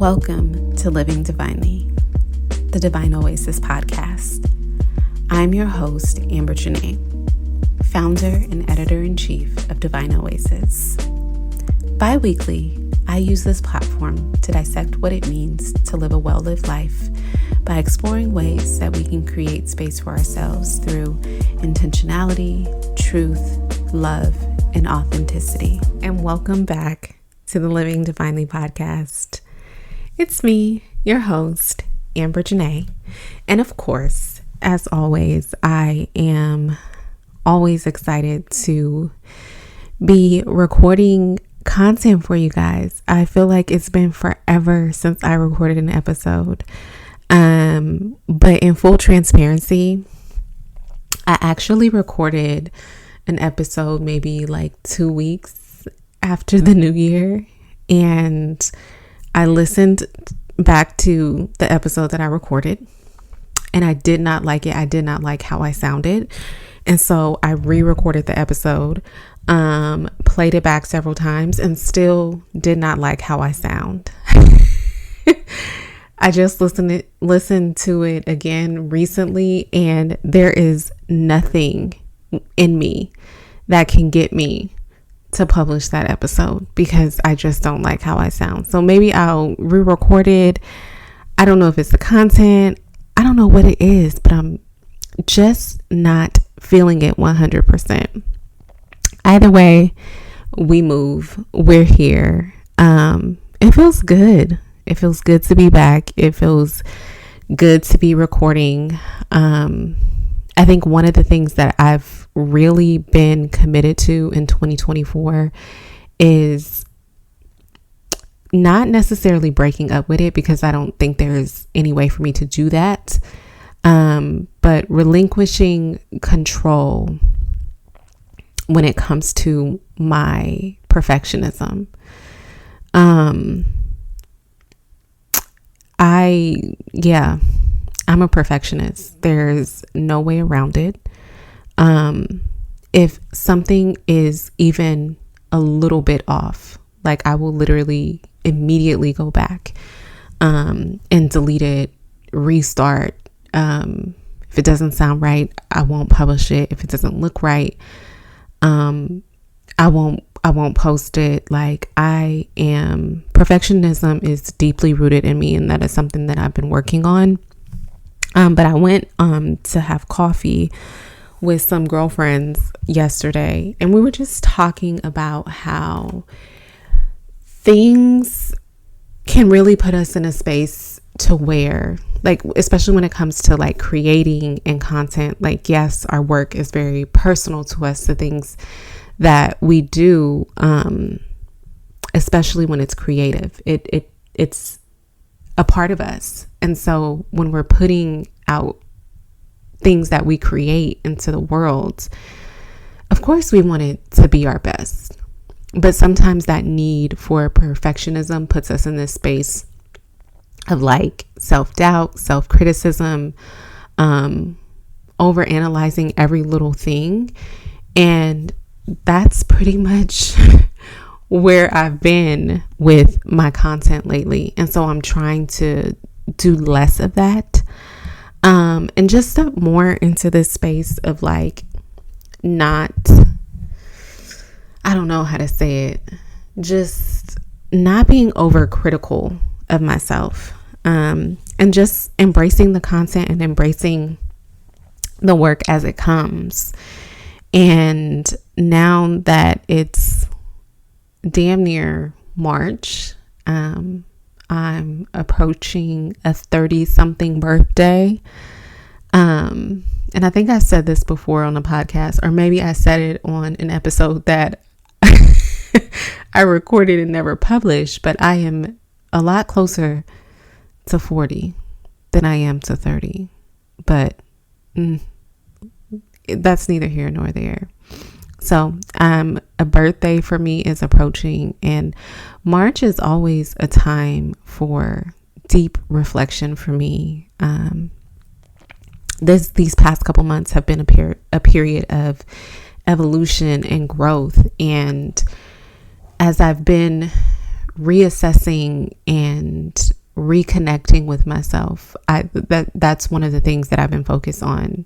Welcome to Living Divinely, the Divine Oasis podcast. I'm your host, Amber Janae, founder and editor-in-chief of Divine Oasis. Bi-weekly, I use this platform to dissect what it means to live a well-lived life by exploring ways that we can create space for ourselves through intentionality, truth, love, and authenticity. And welcome back to the Living Divinely podcast. It's me, your host, Amber Janae. And of course, as always, I am always excited to be recording content for you guys. I feel like it's been forever since I recorded an episode. But in full transparency, I actually recorded an episode maybe like 2 weeks after the new year, and I listened back to the episode that I recorded and I did not like it. I did not like how I sounded. And so I re-recorded the episode, played it back several times, and still did not like how I sound. I just listened to it again recently, and there is nothing in me that can get me to publish that episode because I just don't like how I sound. So maybe I'll re-record it. I don't know if it's the content. I don't know what it is, but I'm just not feeling it 100%. Either way, we move. We're here. It feels good. It feels good to be back. It feels good to be recording. I think one of the things that I've really been committed to in 2024 is not necessarily breaking up with it, because I don't think there's any way for me to do that. But relinquishing control when it comes to my perfectionism. I'm a perfectionist. There's no way around it. If something is even a little bit off, like I will literally immediately go back and delete it, restart. If it doesn't sound right, I won't publish it. If it doesn't look right, I won't post it. Like perfectionism is deeply rooted in me, and that is something that I've been working on. But I went to have coffee with some girlfriends yesterday, and we were just talking about how things can really put us in a space to where, like, especially when it comes to like creating and content, like, yes, our work is very personal to us, the things that we do, especially when it's creative, it's a part of us. And so when we're putting out things that we create into the world, of course we want it to be our best. But sometimes that need for perfectionism puts us in this space of like self-doubt, self-criticism, overanalyzing every little thing. And that's pretty much where I've been with my content lately. And so I'm trying to do less of that. And just step more into this space of like I don't know how to say it, just not being overcritical of myself, and just embracing the content and embracing the work as it comes. And now that it's damn near March, I'm approaching a 30-something birthday. And I think I said this before on a podcast, or maybe I said it on an episode that I recorded and never published, but I am a lot closer to 40 than I am to 30. But that's neither here nor there. So a birthday for me is approaching, and March is always a time for deep reflection for me. These past couple months have been a period of evolution and growth. And as I've been reassessing and reconnecting with myself. That's one of the things that I've been focused on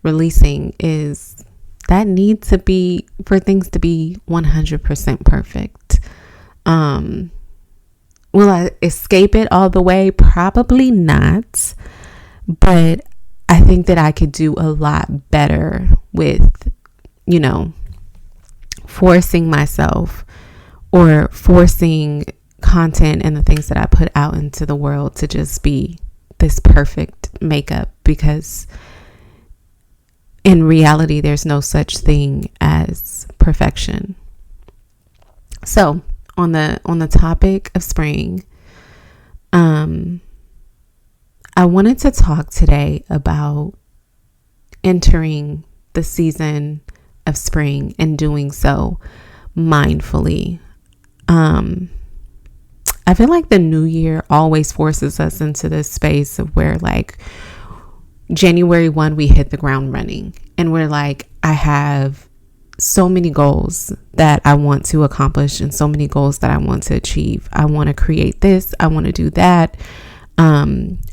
releasing, is that need to be for things to be 100% perfect. Will I escape it all the way? Probably not. But I think that I could do a lot better with, forcing myself or forcing content and the things that I put out into the world to just be this perfect makeup, because in reality, there's no such thing as perfection. So on the topic of spring, I wanted to talk today about entering the season of spring and doing so mindfully. I feel like the new year always forces us into this space of where, like, January 1, we hit the ground running and we're like, I have so many goals that I want to accomplish and so many goals that I want to achieve. I want to create this. I want to do that.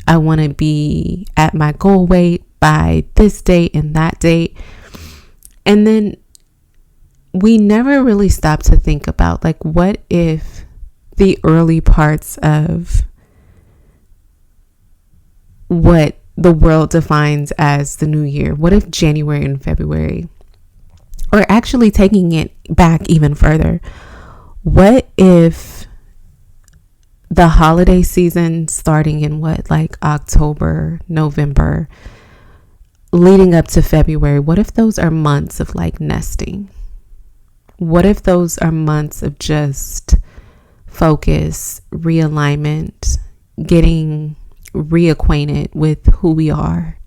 I want to be at my goal weight by this date and that date. And then we never really stop to think about, like, what if the early parts of what the world defines as the new year, what if January and February, or actually taking it back even further, what if the holiday season starting in October, November, leading up to February, what if those are months of like nesting? What if those are months of just focus, realignment, getting reacquainted with who we are,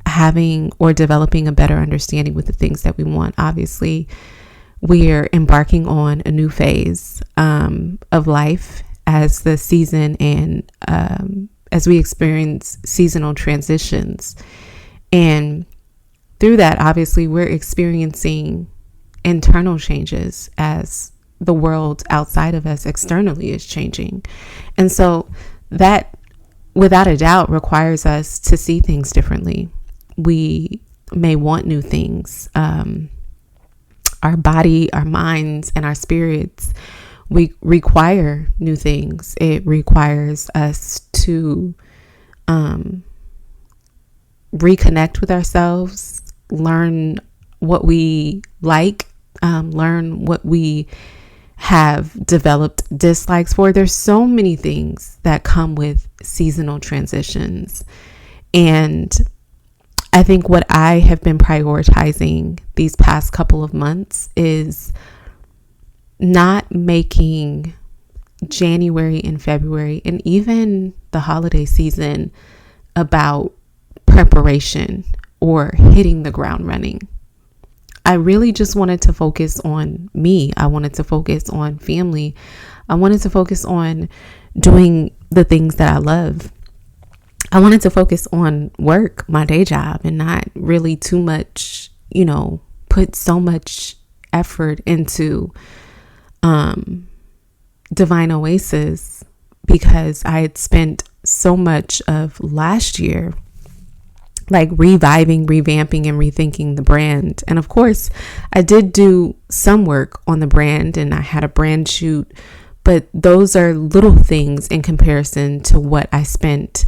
having or developing a better understanding with the things that we want? Obviously, we're embarking on a new phase of life as the season and as we experience seasonal transitions. And through that, obviously, we're experiencing internal changes as the world outside of us externally is changing. And so that, without a doubt, requires us to see things differently. We may want new things. Our body, our minds, and our spirits, we require new things. It requires us to reconnect with ourselves, learn what we like, learn what we have developed dislikes for. There's so many things that come with seasonal transitions. And I think what I have been prioritizing these past couple of months is not making January and February and even the holiday season about preparation or hitting the ground running. I really just wanted to focus on me. I wanted to focus on family. I wanted to focus on doing the things that I love. I wanted to focus on work, my day job, and not really too much, put so much effort into Divine Oasis, because I had spent so much of last year like reviving, revamping, and rethinking the brand. And of course, I did do some work on the brand and I had a brand shoot, but those are little things in comparison to what I spent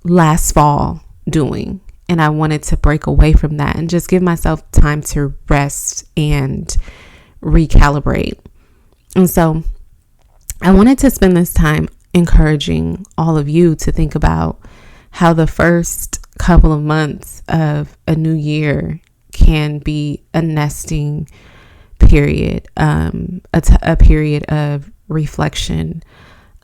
last fall doing. And I wanted to break away from that and just give myself time to rest and recalibrate. And so I wanted to spend this time encouraging all of you to think about how the first couple of months of a new year can be a nesting period, a period of reflection,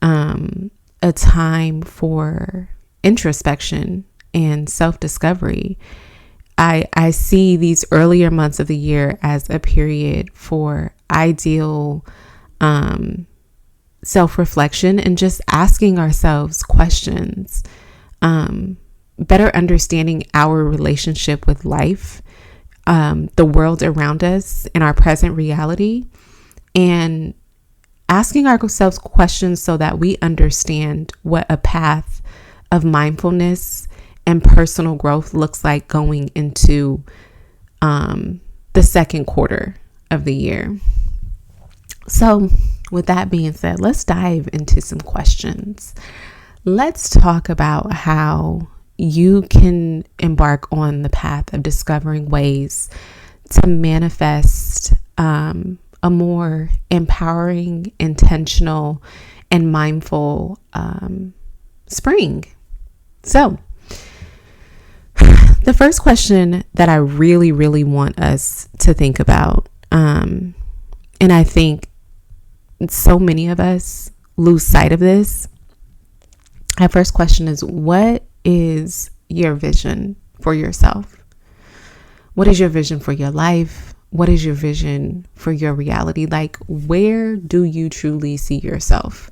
a time for introspection and self-discovery. I see these earlier months of the year as a period for ideal self-reflection and just asking ourselves questions, better understanding our relationship with life, the world around us, and our present reality, and asking ourselves questions so that we understand what a path of mindfulness and personal growth looks like going into the second quarter of the year. So with that being said, let's dive into some questions. Let's talk about how you can embark on the path of discovering ways to manifest a more empowering, intentional, and mindful spring. So the first question that I really, really want us to think about, and I think so many of us lose sight of this. My first question is, what is your vision for yourself? What is your vision for your life? What is your vision for your reality? Like, where do you truly see yourself?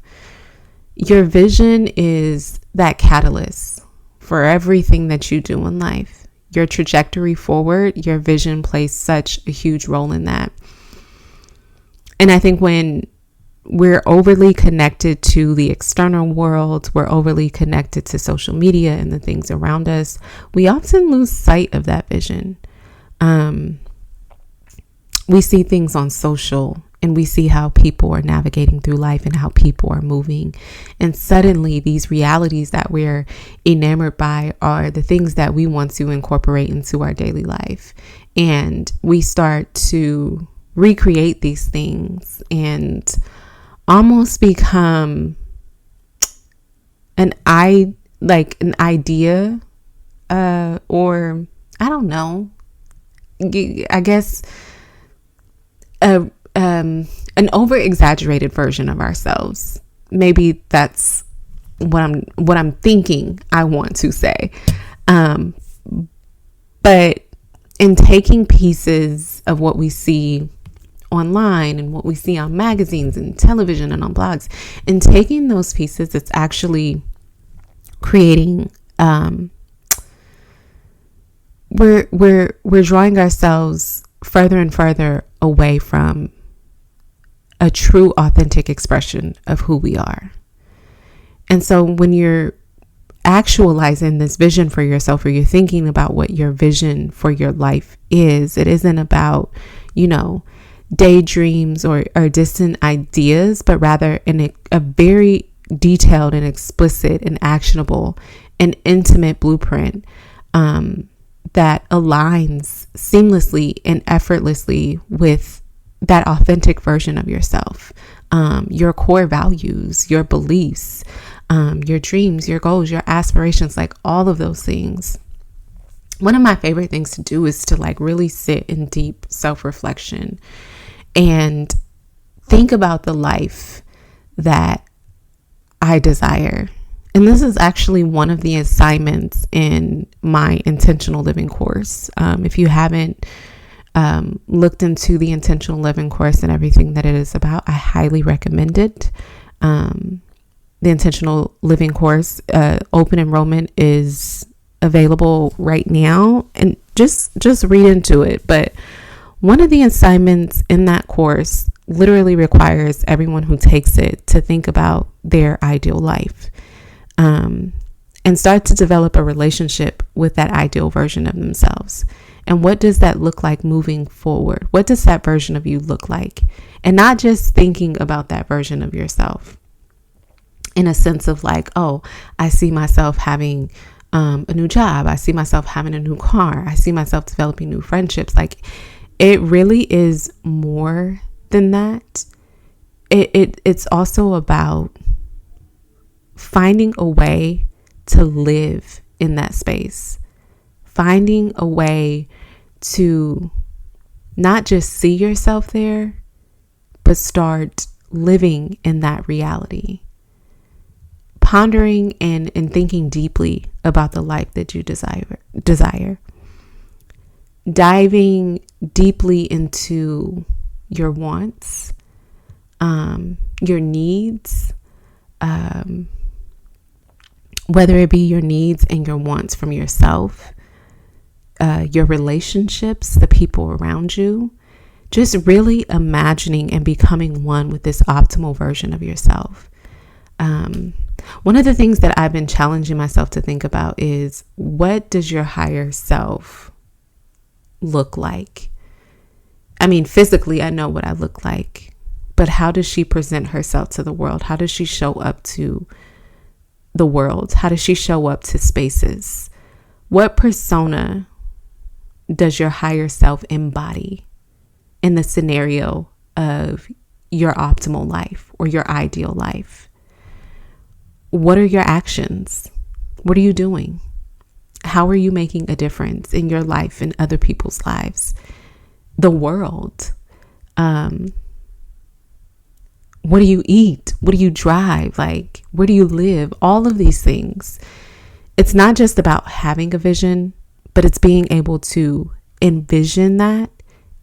Your vision is that catalyst for everything that you do in life. Your trajectory forward, your vision plays such a huge role in that. And I think when we're overly connected to the external world, we're overly connected to social media and the things around us, we often lose sight of that vision. We see things on social and we see how people are navigating through life and how people are moving. And suddenly these realities that we're enamored by are the things that we want to incorporate into our daily life. And we start to recreate these things and almost become an idea, or I don't know, I guess an over-exaggerated version of ourselves. Maybe that's what I'm thinking I want to say. But in taking pieces of what we see online and what we see on magazines and television and on blogs, and taking those pieces, it's actually creating we're drawing ourselves further and further away from a true, authentic expression of who we are. And so when you're actualizing this vision for yourself, or you're thinking about what your vision for your life is, it isn't about, daydreams or distant ideas, but rather in a very detailed and explicit and actionable and intimate blueprint that aligns seamlessly and effortlessly with that authentic version of yourself, your core values, your beliefs, your dreams, your goals, your aspirations, like all of those things. One of my favorite things to do is to really sit in deep self-reflection and think about the life that I desire. And this is actually one of the assignments in my intentional living course. If you haven't looked into the intentional living course and everything that it is about, I highly recommend it. The intentional living course, open enrollment is available right now, and just read into it. But one of the assignments in that course literally requires everyone who takes it to think about their ideal life, and start to develop a relationship with that ideal version of themselves. And what does that look like moving forward? What does that version of you look like? And not just thinking about that version of yourself in a sense of oh, I see myself having a new job. I see myself having a new car. I see myself developing new friendships. It really is more than that. It's also about finding a way to live in that space, finding a way to not just see yourself there, but start living in that reality, pondering and thinking deeply about the life that you desire, diving deeply into your wants, your needs, whether it be your needs and your wants from yourself, your relationships, the people around you, just really imagining and becoming one with this optimal version of yourself. One of the things that I've been challenging myself to think about is, what does your higher self look like? I mean, physically, I know what I look like, but how does she present herself to the world? How does she show up to the world? How does she show up to spaces? What persona does your higher self embody in the scenario of your optimal life or your ideal life? What are your actions? What are you doing? How are you making a difference in your life and other people's lives? The world. What do you eat? What do you drive? Like, where do you live? All of these things. It's not just about having a vision, but it's being able to envision that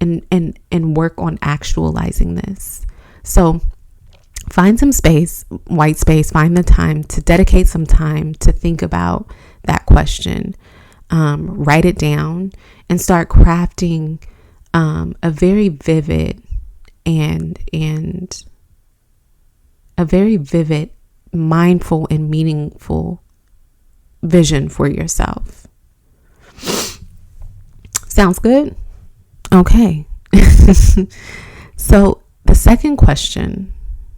and work on actualizing this. So find some space, white space, find the time to dedicate some time to think about that question. Write it down and start crafting a very vivid and a very vivid, mindful and meaningful vision for yourself. Sounds good? Okay. So the second question,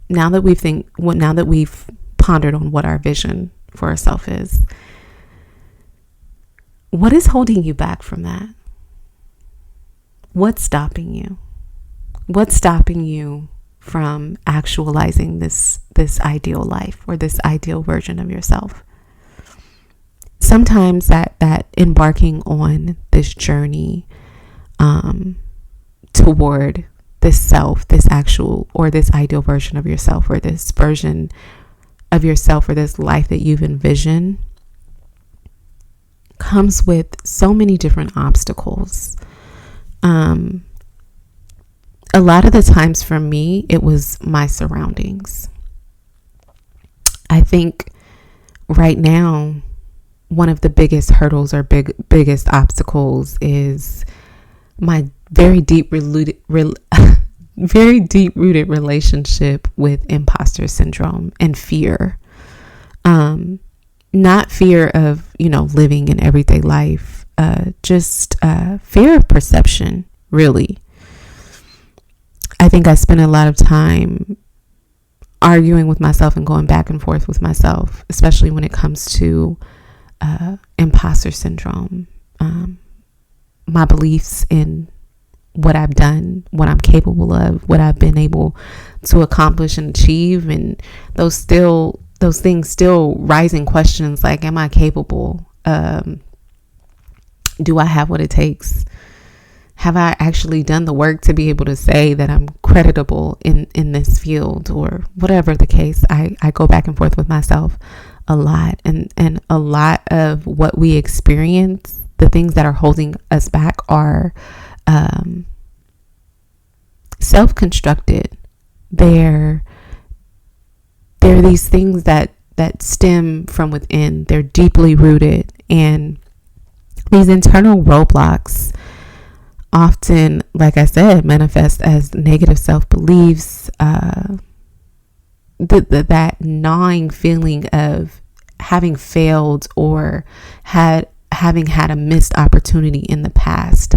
now that we've pondered on what our vision for ourselves is, what is holding you back from that? What's stopping you? What's stopping you from actualizing this ideal life or this ideal version of yourself? Sometimes that embarking on this journey toward this self, this actual or this ideal version of yourself, or this version of yourself, or this life that you've envisioned, comes with so many different obstacles. A lot of the times for me, it was my surroundings. I think right now, one of the biggest hurdles or biggest obstacles is my very deep rooted relationship with imposter syndrome and fear. Not fear of, living in everyday life, just fear of perception, really. I think I spend a lot of time arguing with myself and going back and forth with myself, especially when it comes to imposter syndrome, my beliefs in what I've done, what I'm capable of, what I've been able to accomplish and achieve, and those things still rising questions like, am I capable? Do I have what it takes? Have I actually done the work to be able to say that I'm creditable in this field, or whatever the case? I go back and forth with myself a lot, and a lot of what we experience, the things that are holding us back, are self-constructed. They're these things that stem from within. They're deeply rooted, and these internal roadblocks often, like I said, manifest as negative self-beliefs, that gnawing feeling of having failed or having had a missed opportunity in the past,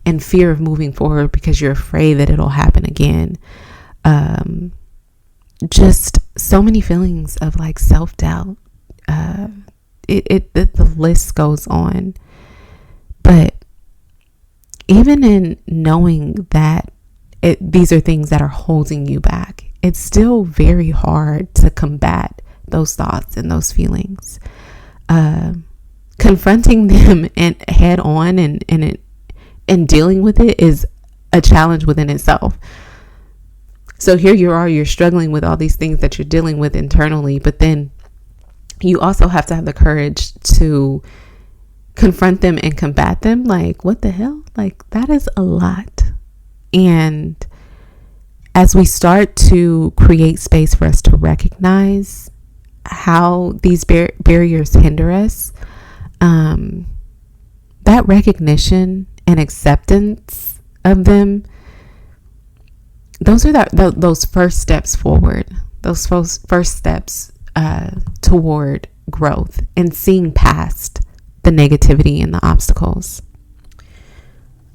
and fear of moving forward because you're afraid that it'll happen again. Just so many feelings of like self-doubt. The list goes on. But even in knowing that these are things that are holding you back, it's still very hard to combat those thoughts and those feelings. Confronting them and head on and dealing with it is a challenge within itself. So here you are, you're struggling with all these things that you're dealing with internally, but then you also have to have the courage to confront them and combat them. Like, what the hell? Like, that is a lot. And as we start to create space for us to recognize how these barriers hinder us, that recognition and acceptance of them those are those first steps forward, those first steps toward growth and seeing past the negativity and the obstacles.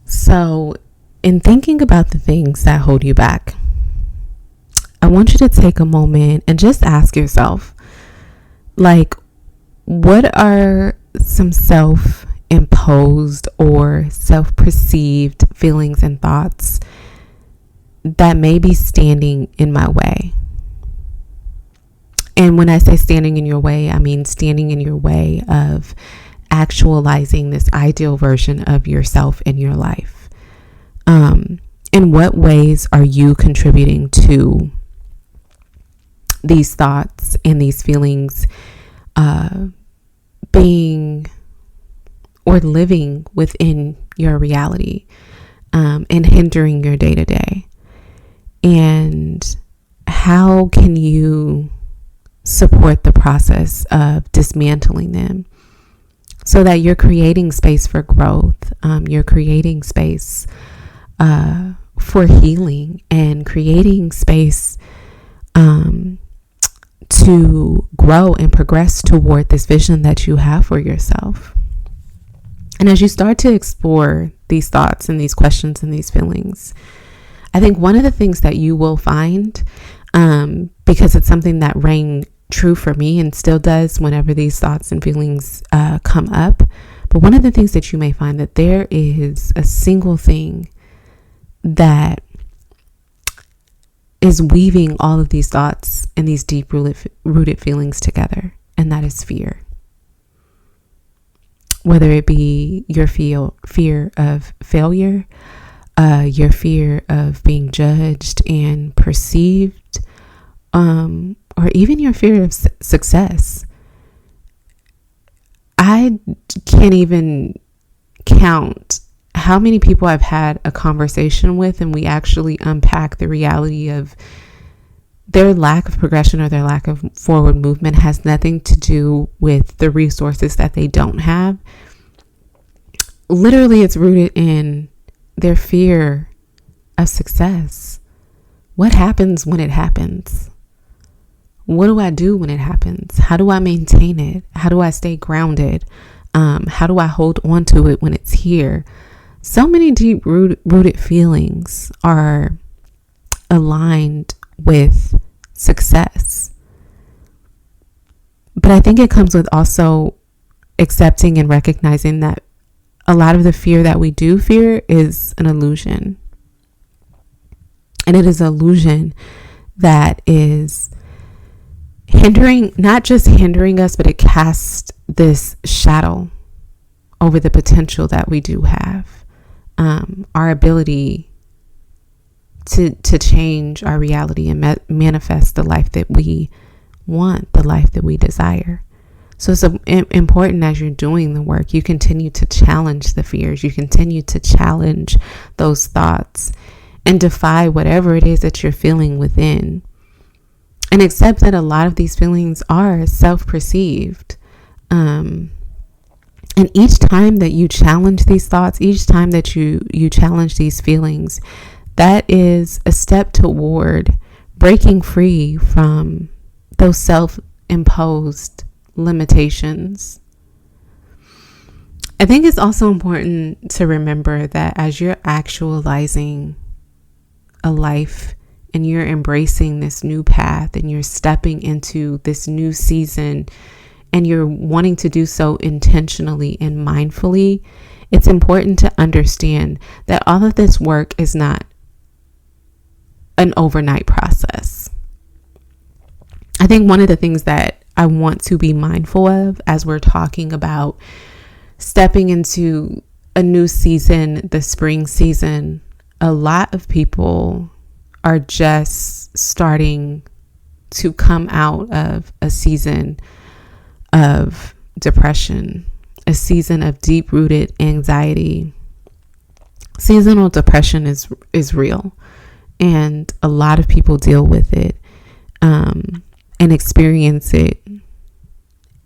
So in thinking about the things that hold you back, I want you to take a moment and just ask yourself, like, what are some self-imposed or self-perceived feelings and thoughts that may be standing in my way? And when I say standing in your way, I mean standing in your way of actualizing this ideal version of yourself in your life. In what ways are you contributing to these thoughts and these feelings being or living within your reality and hindering your day-to-day? And how can you support the process of dismantling them so that you're creating space for growth, you're creating space for healing, and creating space to grow and progress toward this vision that you have for yourself? And as you start to explore these thoughts and these questions and these feelings, I think one of the things that you will find, because it's something that rang true for me and still does whenever these thoughts and feelings come up, but one of the things that you may find that there is a single thing that is weaving all of these thoughts and these deep rooted feelings together, and that is fear. Whether it be your fear of failure, your fear of being judged and perceived, or even your fear of success. I can't even count how many people I've had a conversation with and we actually unpack the reality of their lack of progression or their lack of forward movement has nothing to do with the resources that they don't have. Literally, it's rooted in their fear of success. What happens when it happens? What do I do when it happens? How do I maintain it? How do I stay grounded? How do I hold on to it when it's here? So many deep rooted feelings are aligned with success. But I think it comes with also accepting and recognizing that a lot of the fear that we do fear is an illusion. And it is an illusion that is not just hindering us, but it casts this shadow over the potential that we do have. Our ability to change our reality and manifest the life that we want, the life that we desire. So it's important as you're doing the work, you continue to challenge the fears, you continue to challenge those thoughts and defy whatever it is that you're feeling within. And accept that a lot of these feelings are self-perceived. And each time that you challenge these thoughts, each time that you challenge these feelings, that is a step toward breaking free from those self-imposed limitations. I think it's also important to remember that as you're actualizing a life and you're embracing this new path and you're stepping into this new season and you're wanting to do so intentionally and mindfully, it's important to understand that all of this work is not an overnight process. I think one of the things that I want to be mindful of as we're talking about stepping into a new season, the spring season, a lot of people are just starting to come out of a season of depression, a season of deep-rooted anxiety. Seasonal depression is real, and a lot of people deal with it and experience it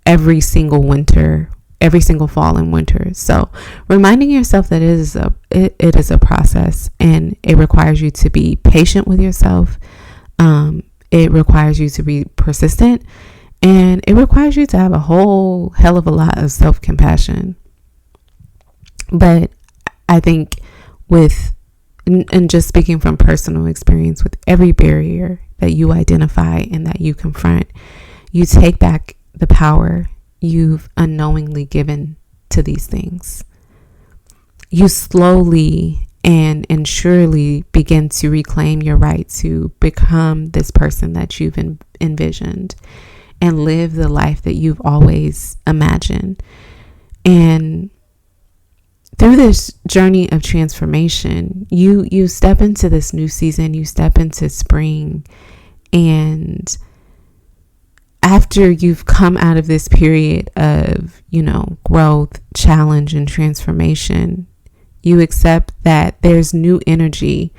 every single winter every single fall and winter. So reminding yourself that it is a process, and it requires you to be patient with yourself. It requires you to be persistent, and it requires you to have a whole hell of a lot of self-compassion. But I think and just speaking from personal experience, with every barrier that you identify and that you confront, you take back the power you've unknowingly given to these things. You slowly and surely begin to reclaim your right to become this person that you've envisioned and live the life that you've always imagined. And through this journey of transformation, you step into this new season, you step into spring, and after you've come out of this period of, growth, challenge, and transformation, you accept that there's new energy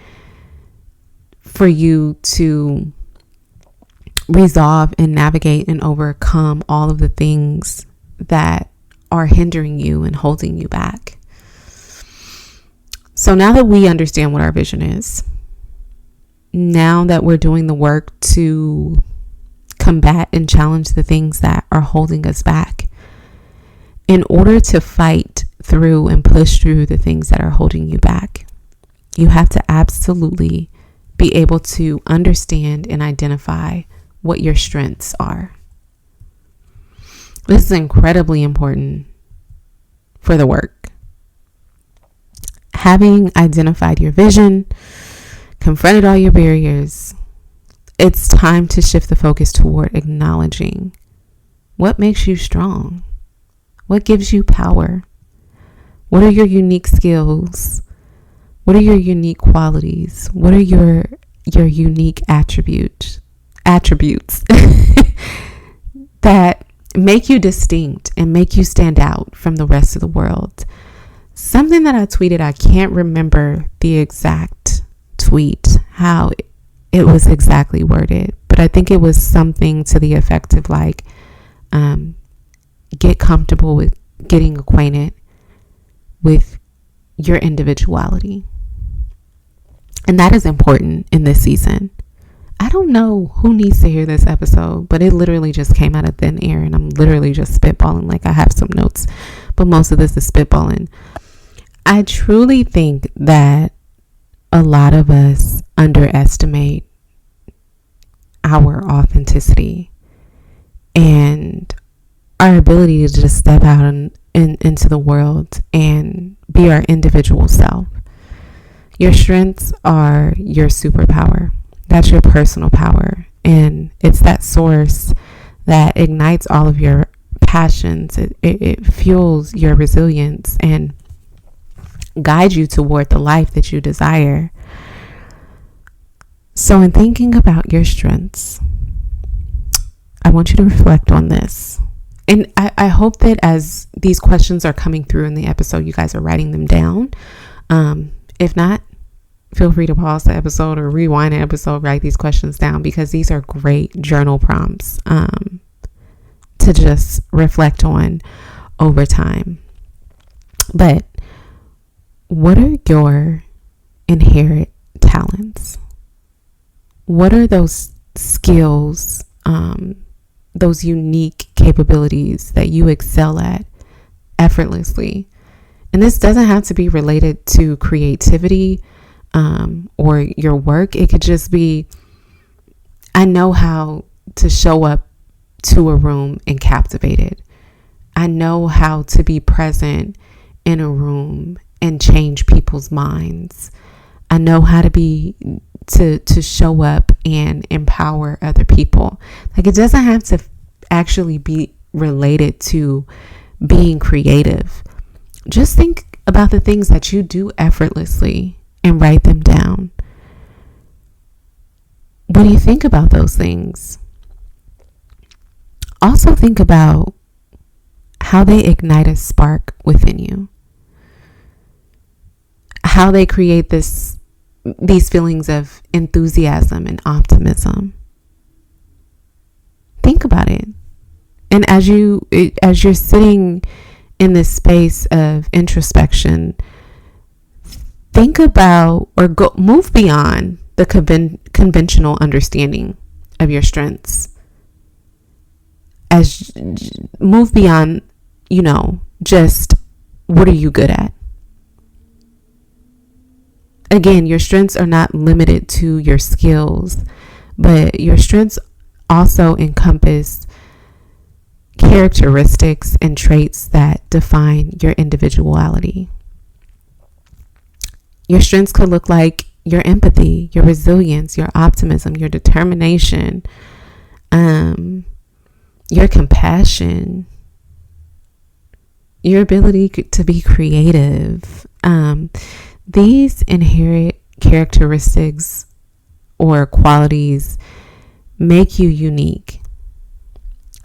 for you to resolve and navigate and overcome all of the things that are hindering you and holding you back. So now that we understand what our vision is, now that we're doing the work to combat and challenge the things that are holding us back, in order to fight through and push through the things that are holding you back, you have to absolutely be able to understand and identify what your strengths are. This is incredibly important for the work. Having identified your vision, confronted all your barriers, it's time to shift the focus toward acknowledging what makes you strong, what gives you power, what are your unique skills, what are your unique qualities, what are your unique attributes that make you distinct and make you stand out from the rest of the world. Something that I tweeted, I can't remember the exact tweet, how it was exactly worded, but I think it was something to the effect of like, get comfortable with getting acquainted with your individuality. And that is important in this season. I don't know who needs to hear this episode, but it literally just came out of thin air, and I'm literally just spitballing. Like, I have some notes, but most of this is spitballing. I truly think that a lot of us underestimate our authenticity and our ability to just step out into the world and be our individual self. Your strengths are your superpower. That's your personal power. And it's that source that ignites all of your passions. It fuels your resilience and guides you toward the life that you desire. So in thinking about your strengths, I want you to reflect on this. And I hope that as these questions are coming through in the episode, you guys are writing them down. If not, feel free to pause the episode or rewind the episode, write these questions down, because these are great journal prompts to just reflect on over time. But what are your inherent talents? What are those skills, those unique capabilities that you excel at effortlessly? And this doesn't have to be related to creativity or your work. It could just be, I know how to show up to a room and captivate it. I know how to be present in a room and change people's minds. I know how to show up and empower other people. Like, it doesn't have to actually be related to being creative. Just think about the things that you do effortlessly and write them down. When you think about those things, also think about how they ignite a spark within you, how they create these feelings of enthusiasm and optimism. Think about it. And as you're sitting in this space of introspection, think about or move beyond the conventional understanding of your strengths. Move beyond, just what are you good at? Again, your strengths are not limited to your skills, but your strengths also encompass characteristics and traits that define your individuality. Your strengths could look like your empathy, your resilience, your optimism, your determination, your compassion, your ability to be creative. These inherent characteristics or qualities make you unique.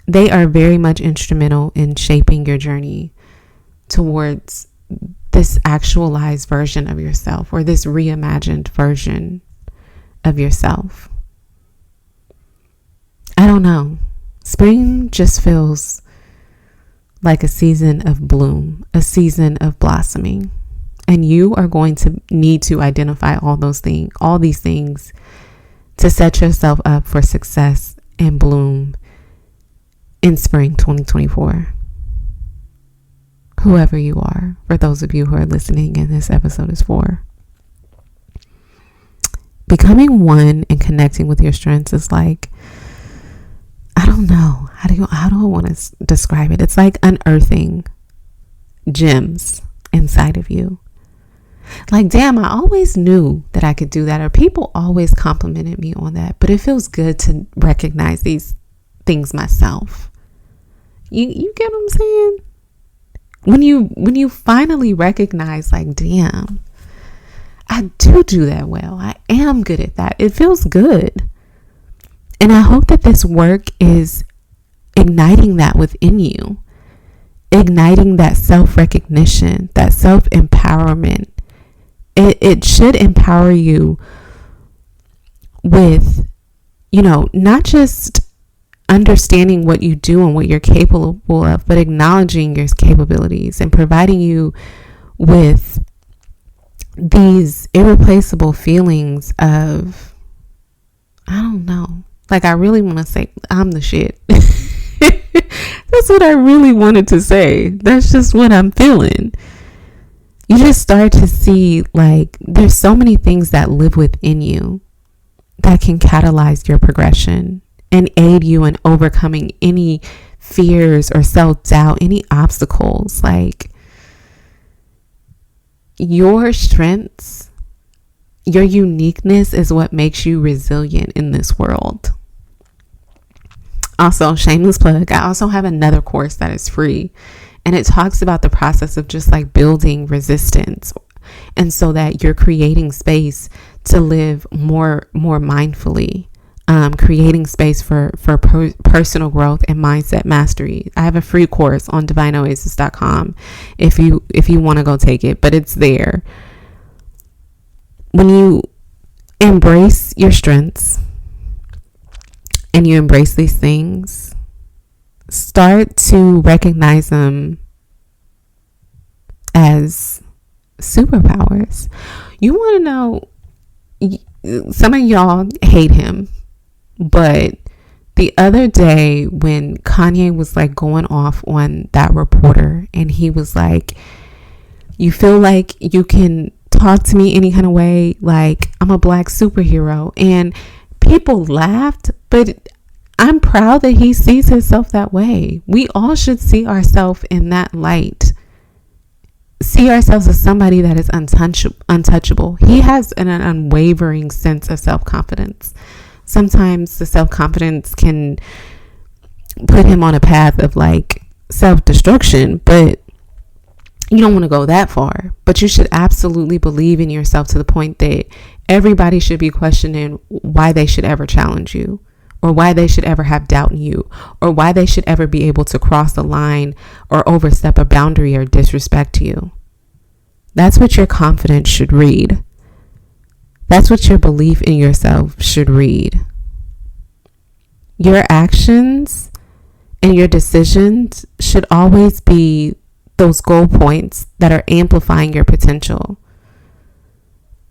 They are very much instrumental in shaping your journey towards this actualized version of yourself, or this reimagined version of yourself. I don't know. Spring just feels like a season of bloom, a season of blossoming. And you are going to need to identify all these things to set yourself up for success and bloom in spring 2024. Whoever you are, for those of you who are listening and this episode is for. Becoming one and connecting with your strengths is like, I don't know, how do I want to describe it? It's like unearthing gems inside of you. Like, damn, I always knew that I could do that, or people always complimented me on that, but it feels good to recognize these things myself. You get what I'm saying? When you finally recognize, like, damn, I do that well. I am good at that. It feels good. And I hope that this work is igniting that within you, igniting that self-recognition, that self-empowerment. It should empower you with, not just understanding what you do and what you're capable of, but acknowledging your capabilities and providing you with these irreplaceable feelings of, I don't know, like, I really want to say I'm the shit. That's what I really wanted to say. That's just what I'm feeling. You just start to see, like, there's so many things that live within you that can catalyze your progression and aid you in overcoming any fears or self-doubt, any obstacles. Like, your strengths, your uniqueness is what makes you resilient in this world. Also, shameless plug, I also have another course that is free, and it talks about the process of just like building resistance, and so that you're creating space to live more mindfully, creating space for personal growth and mindset mastery. I have a free course on divineoasis.com if you want to go take it, but it's there. When you embrace your strengths and you embrace these things, start to recognize them as superpowers. You want to know, some of y'all hate him, but the other day when Kanye was like going off on that reporter, and he was like, you feel like you can talk to me any kind of way, like I'm a black superhero, and people laughed, but I'm proud that he sees himself that way. We all should see ourselves in that light. See ourselves as somebody that is untouchable. He has an unwavering sense of self-confidence. Sometimes the self-confidence can put him on a path of like self-destruction, but you don't want to go that far. But you should absolutely believe in yourself to the point that everybody should be questioning why they should ever challenge you, or why they should ever have doubt in you, or why they should ever be able to cross the line or overstep a boundary or disrespect you. That's what your confidence should read. That's what your belief in yourself should read. Your actions and your decisions should always be those goal points that are amplifying your potential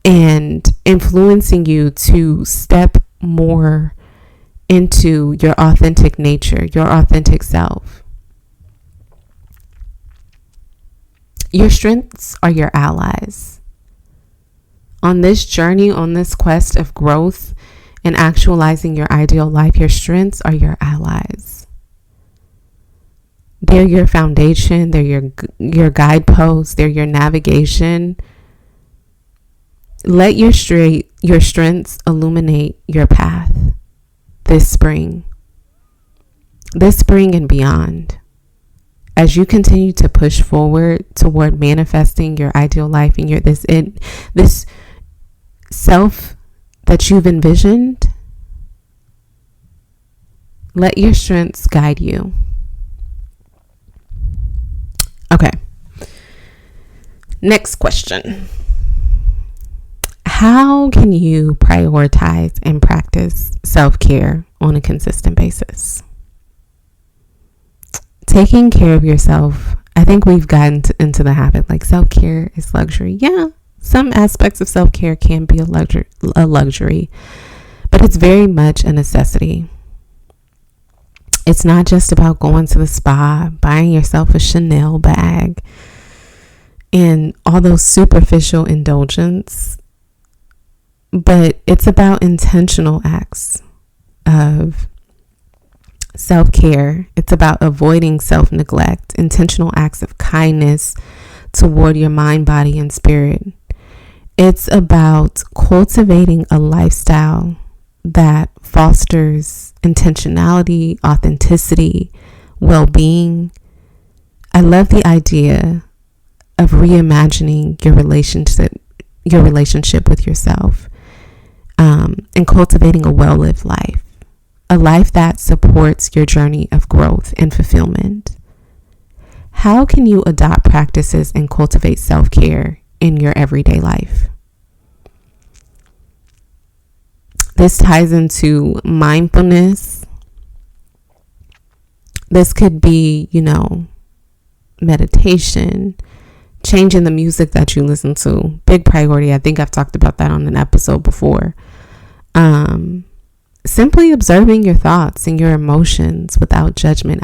and influencing you to step more into your authentic nature, your authentic self. Your strengths are your allies. On this journey, on this quest of growth and actualizing your ideal life, your strengths are your allies. They're your foundation, they're your guideposts, they're your navigation. Let your strengths illuminate your path this spring and beyond. As you continue to push forward toward manifesting your ideal life and this self that you've envisioned, let your strengths guide you. Okay. Next question. How can you prioritize and practice self-care on a consistent basis? Taking care of yourself, I think we've gotten into the habit like self-care is luxury. Yeah, some aspects of self-care can be a luxury, but it's very much a necessity. It's not just about going to the spa, buying yourself a Chanel bag, and all those superficial indulgence, but it's about intentional acts of self-care. It's about avoiding self-neglect, intentional acts of kindness toward your mind, body, and spirit. It's about cultivating a lifestyle that fosters intentionality, authenticity, well-being. I love the idea of reimagining your relationship with yourself, and cultivating a well-lived life, a life that supports your journey of growth and fulfillment. How can you adopt practices and cultivate self-care in your everyday life? This ties into mindfulness. This could be, meditation, changing the music that you listen to. Big priority. I think I've talked about that on an episode before. Simply observing your thoughts and your emotions without judgment.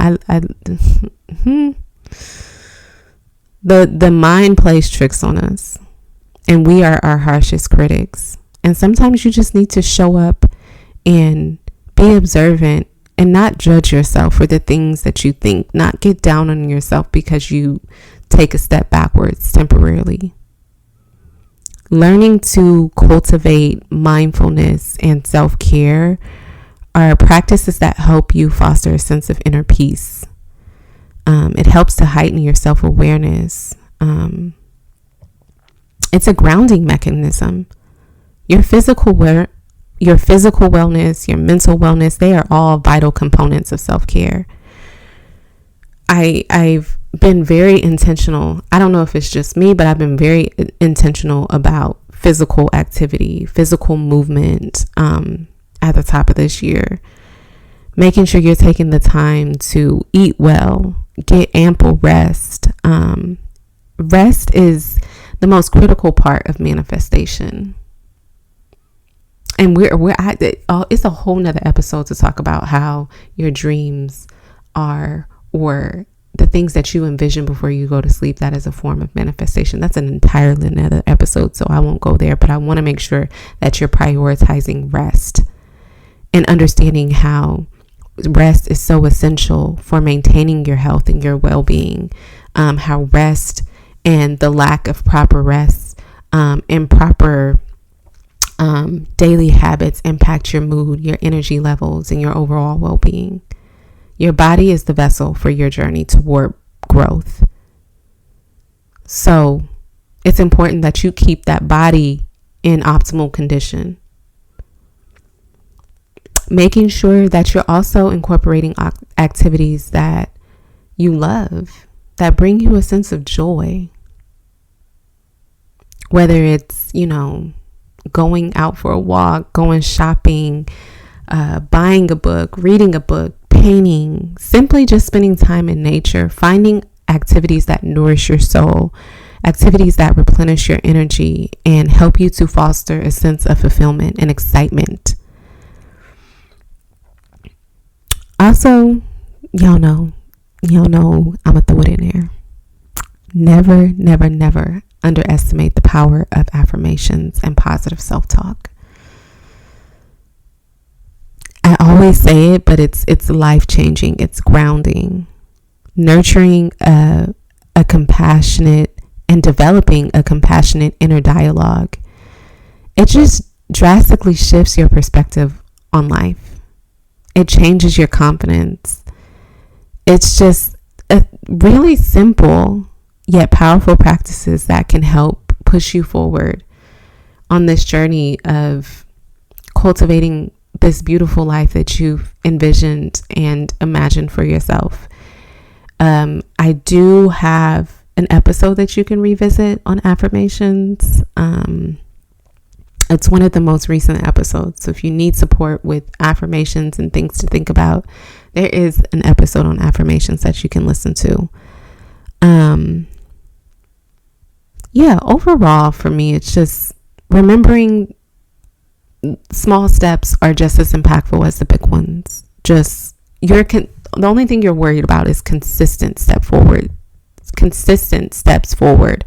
The mind plays tricks on us, and we are our harshest critics. And sometimes you just need to show up and be observant and not judge yourself for the things that you think, not get down on yourself because you take a step backwards temporarily. Learning to cultivate mindfulness and self-care are practices that help you foster a sense of inner peace. It helps to heighten your self-awareness. It's a grounding mechanism. Your physical wellness, your mental wellness, they are all vital components of self-care. I've been very intentional. I don't know if it's just me, but I've been very intentional about physical activity, physical movement at the top of this year. Making sure you're taking the time to eat well, get ample rest. Rest is the most critical part of manifestation. And it's a whole nother episode to talk about how your dreams are, or the things that you envision before you go to sleep, that is a form of manifestation. That's an entirely another episode, so I won't go there, but I want to make sure that you're prioritizing rest and understanding how rest is so essential for maintaining your health and your well-being. How rest and the lack of proper rest and proper daily habits impact your mood, your energy levels, and your overall well-being. Your body is the vessel for your journey toward growth. So it's important that you keep that body in optimal condition. Making sure that you're also incorporating activities that you love, that bring you a sense of joy. Whether it's, going out for a walk, going shopping, buying a book, reading a book, painting, simply just spending time in nature, finding activities that nourish your soul, activities that replenish your energy and help you to foster a sense of fulfillment and excitement. Also, y'all know, I'm gonna throw it in there. Never, never, never underestimate the power of affirmations and positive self-talk. I always say it, but it's life-changing. It's grounding. Nurturing a compassionate and developing a compassionate inner dialogue. It just drastically shifts your perspective on life. It changes your confidence. It's just a really simple yet powerful practices that can help push you forward on this journey of cultivating this beautiful life that you've envisioned and imagined for yourself. I do have an episode that you can revisit on affirmations. It's one of the most recent episodes. So if you need support with affirmations and things to think about, there is an episode on affirmations that you can listen to. Overall for me, it's just remembering small steps are just as impactful as the big ones. The only thing you're worried about is consistent steps forward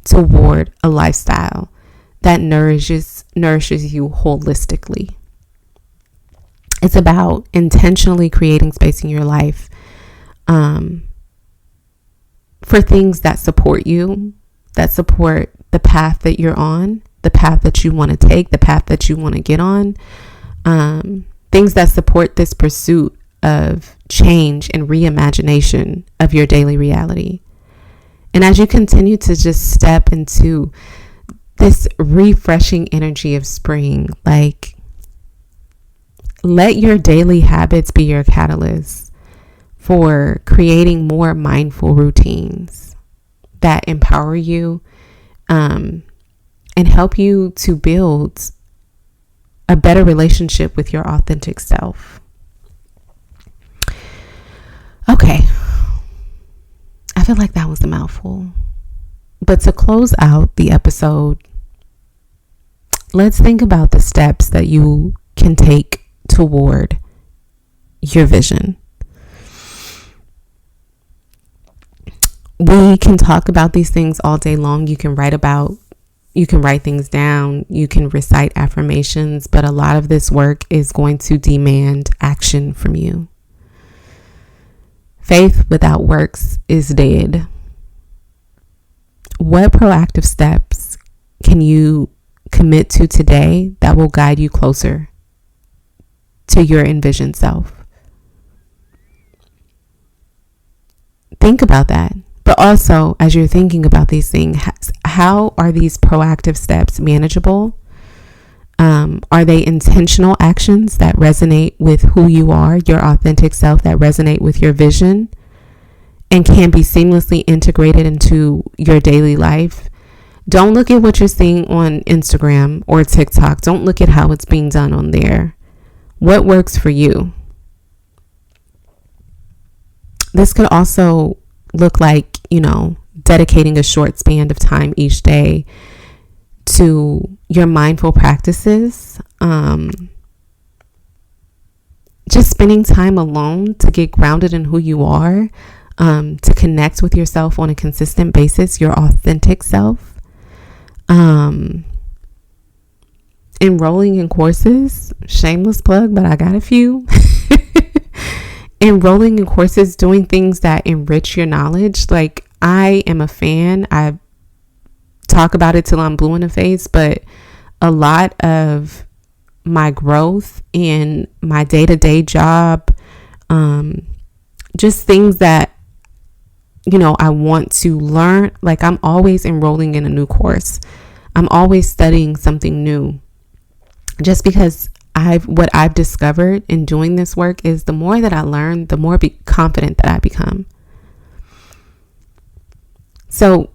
toward a lifestyle that nourishes you holistically. It's about intentionally creating space in your life for things that support you, that support the path that you're on, the path that you want to take, the path that you want to get on, things that support this pursuit of change and reimagination of your daily reality. And as you continue to just step into this refreshing energy of spring, like, let your daily habits be your catalyst for creating more mindful routines that empower you and help you to build a better relationship with your authentic self. Okay. I feel like that was a mouthful. But to close out the episode, let's think about the steps that you can take toward your vision. We can talk about these things all day long. You can write things down, you can recite affirmations, but a lot of this work is going to demand action from you. Faith without works is dead. What proactive steps can you commit to today that will guide you closer to your envisioned self? Think about that. But also, as you're thinking about these things, how are these proactive steps manageable? Are they intentional actions that resonate with who you are, your authentic self, that resonate with your vision and can be seamlessly integrated into your daily life? Don't look at what you're seeing on Instagram or TikTok. Don't look at how it's being done on there. What works for you? This could also look like, dedicating a short span of time each day to your mindful practices. Just spending time alone to get grounded in who you are, to connect with yourself on a consistent basis, your authentic self. Enrolling in courses, shameless plug, but I got a few. Enrolling in courses, doing things that enrich your knowledge. Like, I am a fan. I talk about it till I'm blue in the face, but a lot of my growth in my day-to-day job, just things that, I want to learn. Like, I'm always enrolling in a new course. I'm always studying something new. Just because what I've discovered in doing this work is the more that I learn, the more confident that I become. So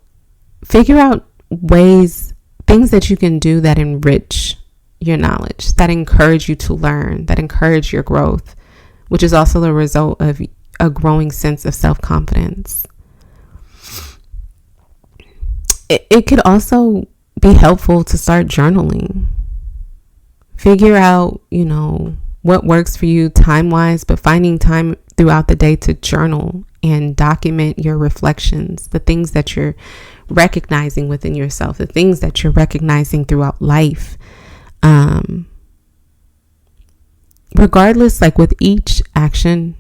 figure out things that you can do that enrich your knowledge, that encourage you to learn, that encourage your growth, which is also the result of a growing sense of self-confidence. it could also be helpful to start journaling. Figure out, what works for you time-wise, but finding time throughout the day to journal and document your reflections, the things that you're recognizing within yourself, the things that you're recognizing throughout life. Regardless, like with each action,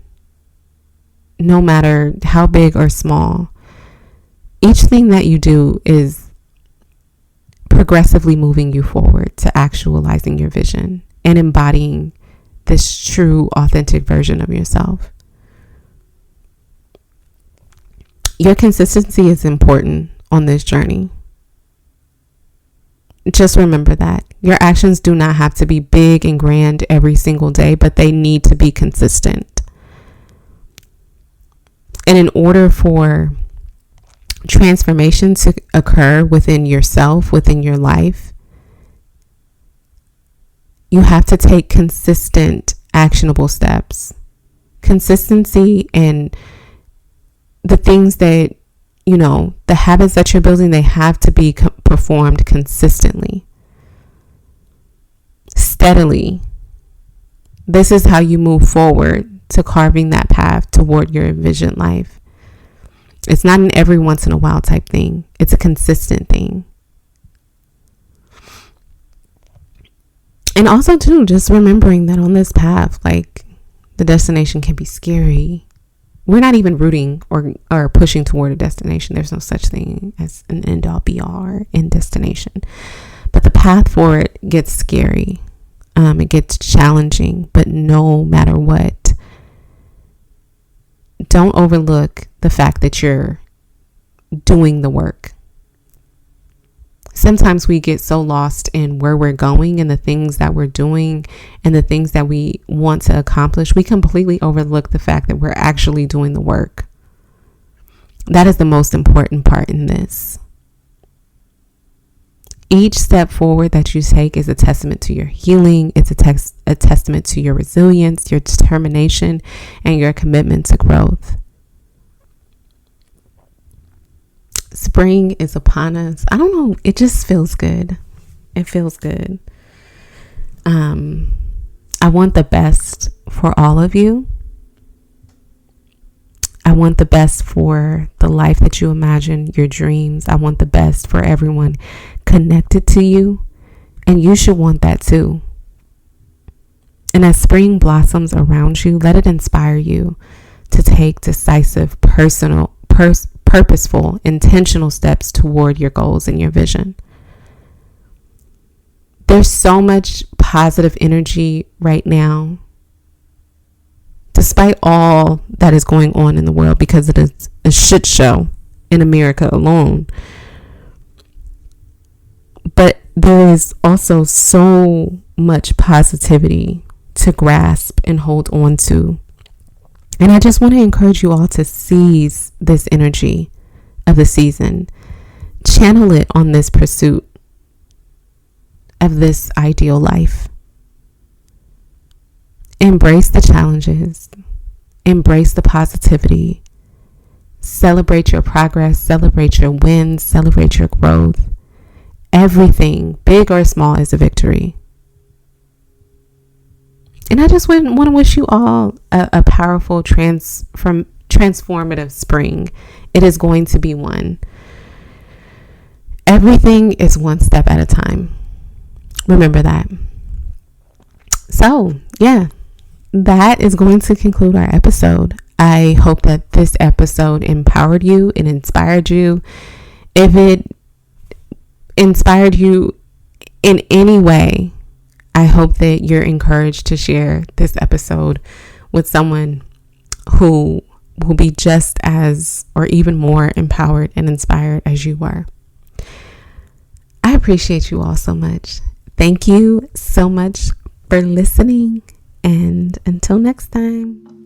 no matter how big or small, each thing that you do is progressively moving you forward to actualizing your vision and embodying this true, authentic version of yourself. Your consistency is important on this journey. Just remember that. Your actions do not have to be big and grand every single day, but they need to be consistent. And in order for transformation to occur within yourself, within your life, you have to take consistent, actionable steps. Consistency and the things that, the habits that you're building, they have to be performed consistently, steadily. This is how you move forward to carving that path toward your envisioned life. It's not an every once in a while type thing. It's a consistent thing. And also too, just remembering that on this path, like, the destination can be scary. We're not even rooting or pushing toward a destination. There's no such thing as an end all be all or end destination. But the path for it gets scary. It gets challenging. But no matter what, don't overlook the fact that you're doing the work. Sometimes we get so lost in where we're going and the things that we're doing and the things that we want to accomplish. We completely overlook the fact that we're actually doing the work. That is the most important part in this. Each step forward that you take is a testament to your healing. It's a testament to your resilience, your determination, and your commitment to growth. Spring is upon us. I don't know. It just feels good. It feels good. I want the best for all of you. I want the best for the life that you imagine, your dreams. I want the best for everyone connected to you. And you should want that too. And as spring blossoms around you, let it inspire you to take decisive, purposeful, intentional steps toward your goals and your vision. There's so much positive energy right now, despite all that is going on in the world, because it is a shit show in America alone. But there is also so much positivity to grasp and hold on to. And I just want to encourage you all to seize this energy of the season. Channel it on this pursuit of this ideal life. Embrace the challenges. Embrace the positivity. Celebrate your progress. Celebrate your wins. Celebrate your growth. Everything, big or small, is a victory. And I just want to wish you all a powerful, transformative spring. It is going to be one. Everything is one step at a time. Remember that. So, yeah, that is going to conclude our episode. I hope that this episode empowered you and inspired you. If it inspired you in any way, I hope that you're encouraged to share this episode with someone who will be just as or even more empowered and inspired as you were. I appreciate you all so much. Thank you so much for listening, and until next time.